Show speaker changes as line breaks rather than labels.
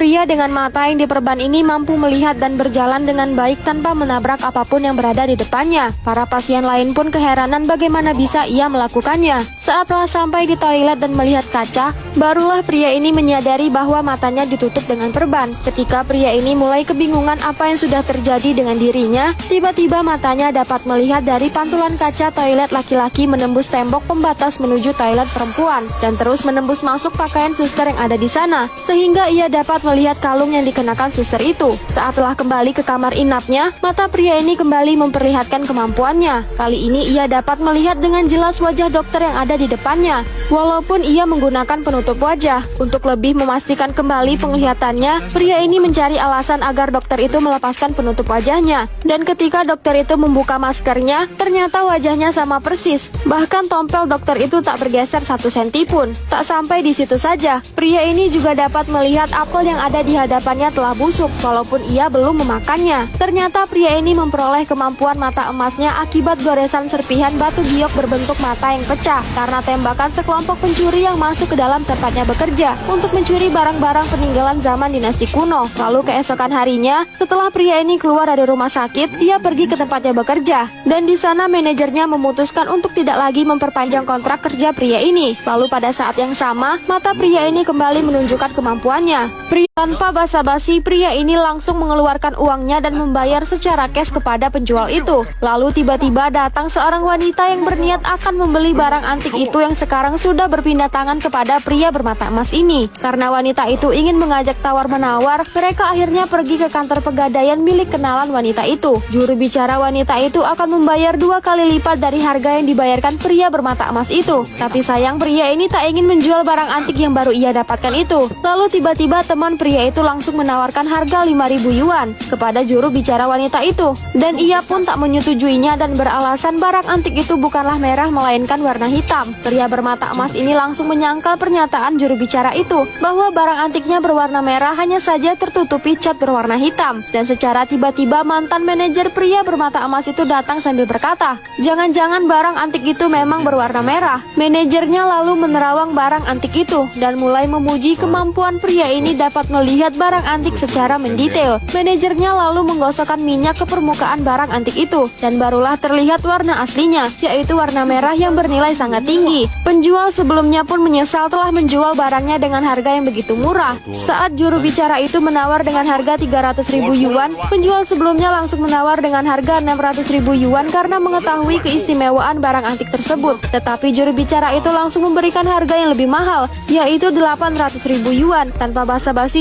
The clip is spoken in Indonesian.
Pria dengan mata yang diperban ini mampu melihat dan berjalan dengan baik tanpa menabrak apapun yang berada di depannya. Para pasien lain pun keheranan bagaimana bisa ia melakukannya. Saat telah sampai di toilet dan melihat kaca, barulah pria ini menyadari bahwa matanya ditutup dengan perban. Ketika pria ini mulai kebingungan apa yang sudah terjadi dengan dirinya, tiba-tiba matanya dapat melihat dari pantulan kaca toilet laki-laki menembus tembok pembatas menuju toilet perempuan dan terus menembus masuk pakaian suster yang ada di sana, sehingga ia dapat melihat kalung yang dikenakan suster itu. Saat telah kembali ke kamar inapnya, mata pria ini kembali memperlihatkan kemampuannya. Kali ini ia dapat melihat dengan jelas wajah dokter yang ada di depannya. Walaupun ia menggunakan penutup wajah, untuk lebih memastikan kembali penglihatannya, pria ini mencari alasan agar dokter itu melepaskan penutup wajahnya. Dan ketika dokter itu membuka maskernya, ternyata wajahnya sama persis. Bahkan tompel dokter itu tak bergeser 1 senti pun. Tak sampai di situ saja, pria ini juga dapat melihat apel yang ada di hadapannya telah busuk, walaupun ia belum memakannya. Ternyata pria ini memperoleh kemampuan mata emasnya akibat goresan serpihan batu giok berbentuk mata yang pecah karena tembakan sekelompok pencuri yang masuk ke dalam tempatnya bekerja untuk mencuri barang-barang peninggalan zaman dinasti kuno. Lalu keesokan harinya, setelah pria ini keluar dari rumah sakit, ia pergi ke tempatnya bekerja. Dan di sana manajernya memutuskan untuk tidak lagi memperpanjang kontrak kerja pria ini. Lalu pada saat yang sama, mata pria ini kembali menunjukkan kemampuannya. Tanpa basa-basi, pria ini langsung mengeluarkan uangnya dan membayar secara cash kepada penjual itu. Lalu tiba-tiba datang seorang wanita yang berniat akan membeli barang antik itu yang sekarang sudah berpindah tangan kepada pria bermata emas ini. Karena wanita itu ingin mengajak tawar-menawar, mereka akhirnya pergi ke kantor pegadaian milik kenalan wanita itu. Juru bicara wanita itu akan membayar 2 kali lipat dari harga yang dibayarkan pria bermata emas itu. Tapi sayang pria ini tak ingin menjual barang antik yang baru ia dapatkan itu. Lalu tiba-tiba teman pria itu langsung menawarkan harga 5.000 yuan kepada juru bicara wanita itu. Dan ia pun tak menyetujuinya dan beralasan barang antik itu bukanlah merah melainkan warna hitam. Pria bermata emas ini langsung menyangkal pernyataan juru bicara itu bahwa barang antiknya berwarna merah hanya saja tertutupi cat berwarna hitam. Dan secara tiba-tiba mantan manajer pria bermata emas itu datang sambil berkata, "Jangan-jangan barang antik itu memang berwarna merah." Manajernya lalu menerawang barang antik itu dan mulai memuji kemampuan pria ini dapat melihat barang antik secara mendetail. Manajernya lalu menggosokkan minyak ke permukaan barang antik itu dan barulah terlihat warna aslinya, yaitu warna merah yang bernilai sangat tinggi. Penjual sebelumnya pun menyesal telah menjual barangnya dengan harga yang begitu murah. Saat juru bicara itu menawar dengan harga 300.000 yuan, penjual sebelumnya langsung menawar dengan harga 600.000 yuan karena mengetahui keistimewaan barang antik tersebut. Tetapi juru bicara itu langsung memberikan harga yang lebih mahal, yaitu 800.000 yuan. Tanpa basa-basi,